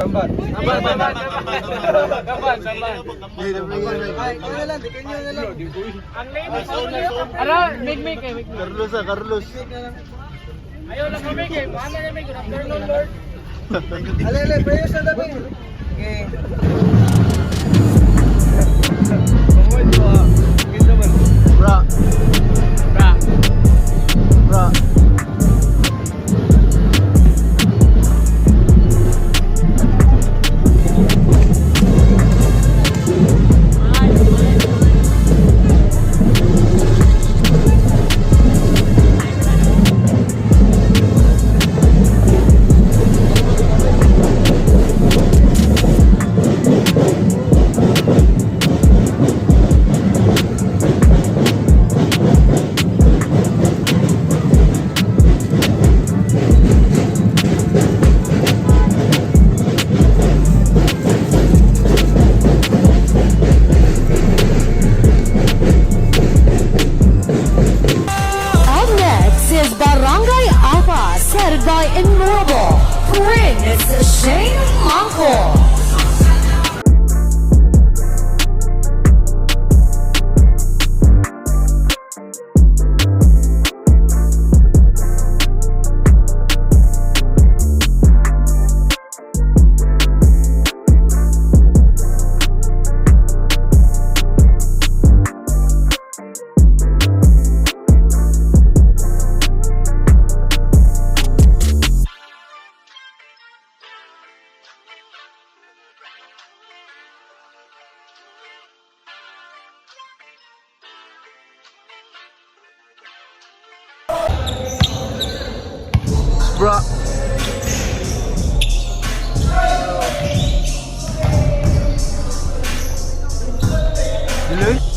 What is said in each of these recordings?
Sambat. Carlos ah, Carlos. Ayaw lang kami kay Mana na may good afternoon, Lord. Ale, prayers na dami. Okay. Bra. Bra. by Immortal. Prince Shane Uncle. Bro. Delay?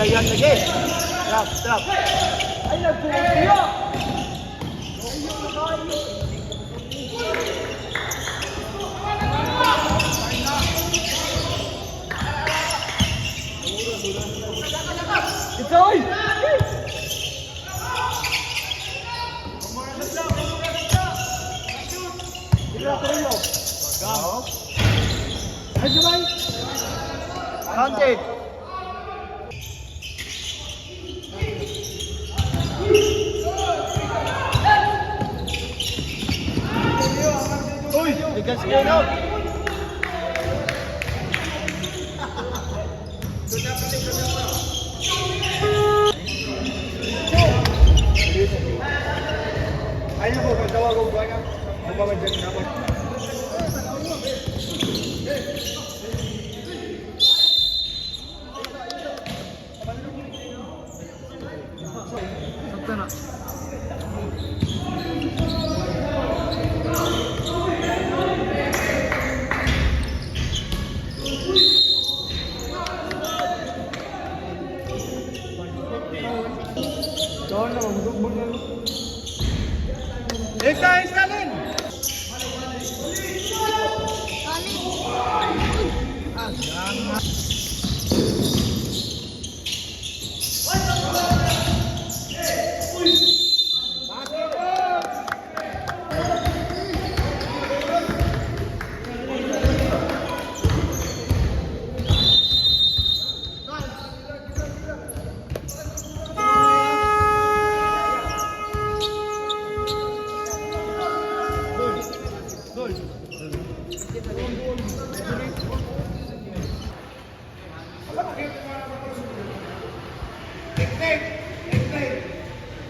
Layan lagi. Trap, trap. Ay, nagpuliyo. Counted. Uy, bigas kayo na. Ayaw mo, pagtawag ko ba nga? Ang pamagyan naman. Sakto na. Eka, Stalin!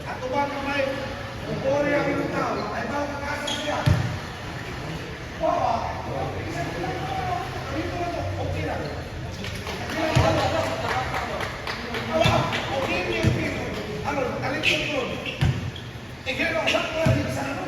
Ako ba kamay? Bukori ang iyong tao. Ay ba makasas siya? Ano, talikod ko. Ikero, sakto na dito sa ano?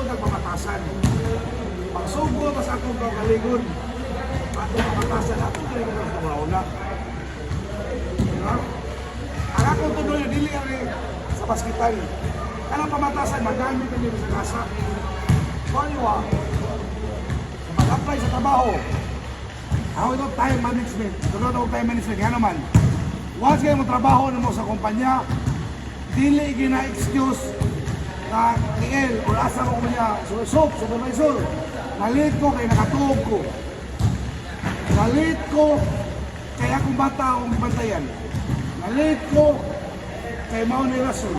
Nagpapatasan. Pagsugo pa sa akong kaligon. Ato papatasan akong kaligon ng kumawala. Diba? Ang akong tuloy na dili sa baskitan. Kanang pamatasan, magamit na nila sa kasa. Kaliwa, mag-apply sa trabaho. Ako ito time management. Ito time management. Kaya naman, once kayo mo trabaho na mo sa kumpanya, dili gina-excuse na KL o asa ko niya supervisor. Nalit ko kay nakatuog ko. Nalit ko kay akong bata akong bantayan. Nalit ko kay Mauni Rason.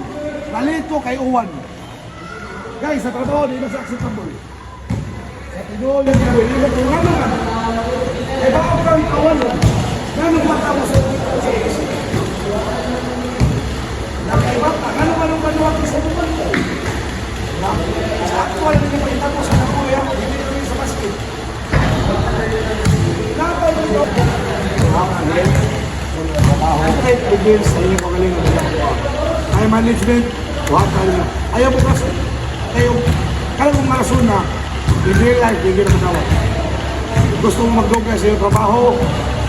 Nalit ko kay Uwan. Guys, sa totoo, di ba sa acceptable? Sa totoo, yung gawin, yung kung ano ka. Eh, baka ko kami kawan, gano'ng matapos sa isip. Nakaibat na, gano'ng manuwag sa buwan ko. Sa actual, hindi pa itapos sa nakuya, hindi rin sa basket. Nakapal ko ito. Ang kahit against sa inyong pagalingan ng mga ay management, huwag tayo. Ayaw po kasi, kaya mong marason na, in real life, hindi na matawag. Gusto mong magdugay sa iyong trabaho,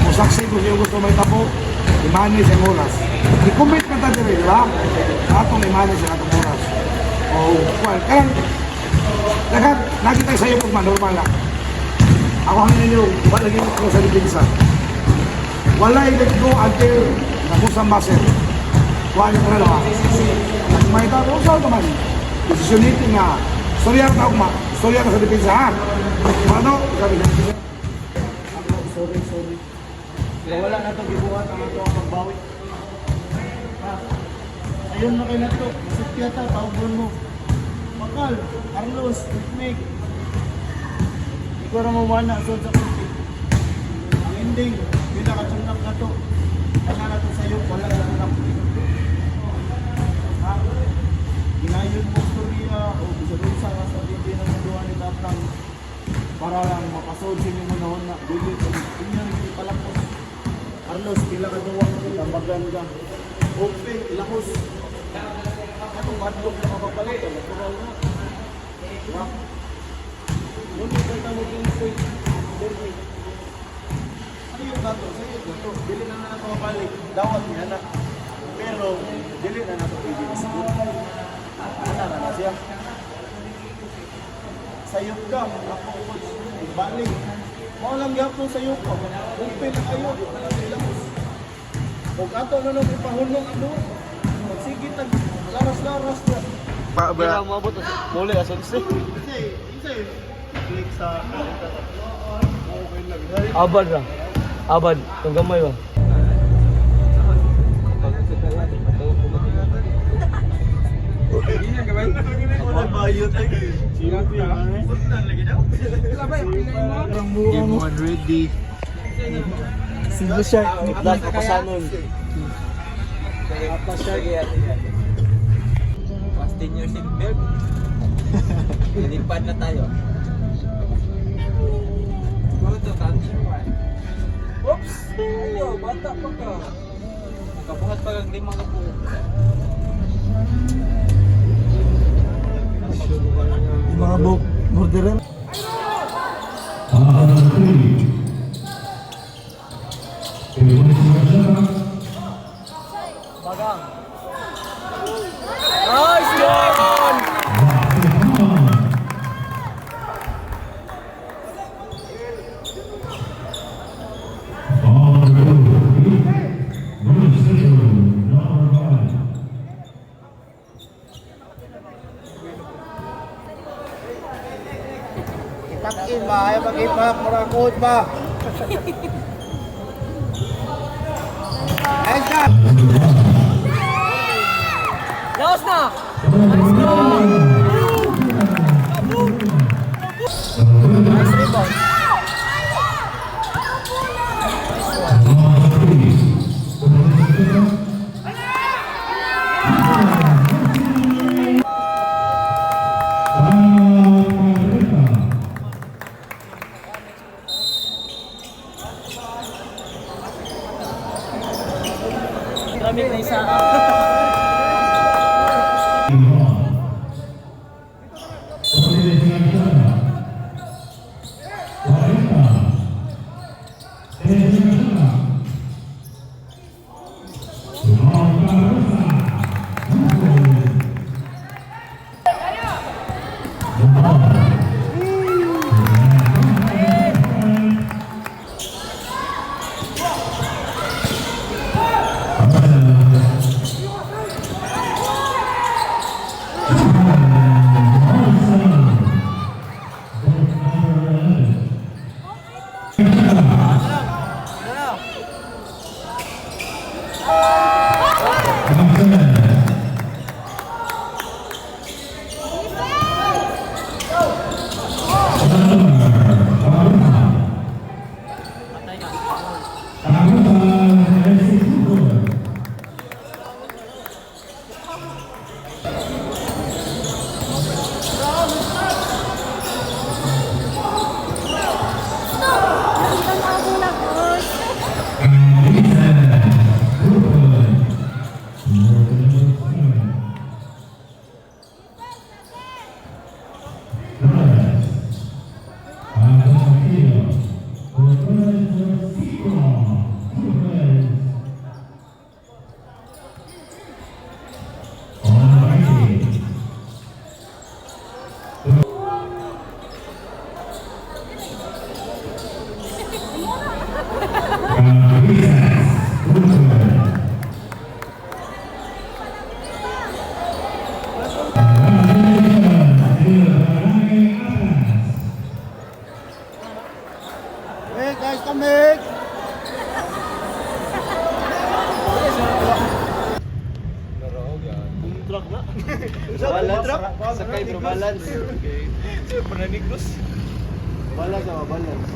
kung saksi kung sino gusto may tapo, i-manage ang oras. I-commit ka tayo rin, di ba? Atong i-manage ang atong oras. O, well, kaya, nakita tayo sa iyo pag normal lang. Ako hangin ninyo, wala lagi ko sa depensa. Wala let go until nakusang baser. Kuha niyo ka na lang. At may tao, saan ka man? Decisionating nga. Storya ka ako, storya ka sa depensa, ha? Ano? Sabi na. Sorry. Pero wala na itong gibuhat ang ito ang magbawi. Ayun na kayo na ito. Masip yata, tawagin mo. Makal, Carlos, Nick. Ikaw na mamana sa kumpi. Ang ending, pinakatsunak na ito. Kaya na ito sa'yo, wala na ito. Ginayon mo storya o bisa-bisa ka sa hindi na magawa ni Taplang para lang makasold sa inyo muna na bilit o inyo rin palapos. Carlos, pila ka duwang tambagan ka. Okay, ilahos. Anong badlog na mapapalik? Natural na. Diba? Ngunit ka tawag yung point. Ano yung dato? Sa'yo dato. Dili na nato mapalik. Dawat niya na. Pero, dili na nato pwede na school. Ano na siya? Sayop ka. Ako coach. Balik. Mga lang yapon sayop ka. Open na kayo. Ilahos. Kung ato na nung ipahulong ito, sige tag laras-laras na. Kaya maabot muli asan si. Click sa Abad lang. Abad. Itong gamay ba? Game 1 ready. Single shark. Lahat kapasanon. Apa siya kaya? Fasten your seatbelt. Lilipad na tayo. Bakit ito cancer ba? Oops! Ayo, bata pa ka. Nakabuhat pa lang 5 na po. Mga book murderer. Bagang. Nice one! Itakin ba? Ayaw mag-ipak. Murang code ba? Ayos ka! Laos na! Let's go! Nice rebound. Gamit na isa. Hey guys, kami! Truck na? Balance? Sakay bro, balance. Pananigos. Balance ako, balance.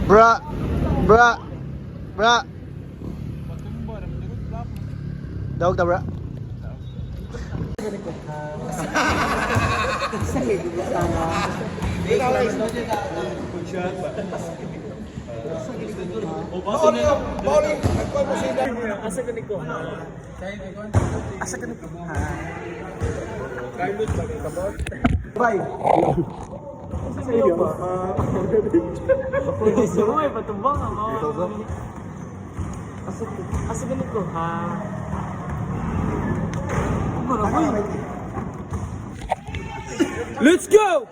Bra! Bra! Bra! Dawag ta bra? Bowling, nagpapasida. Bye! Let's go!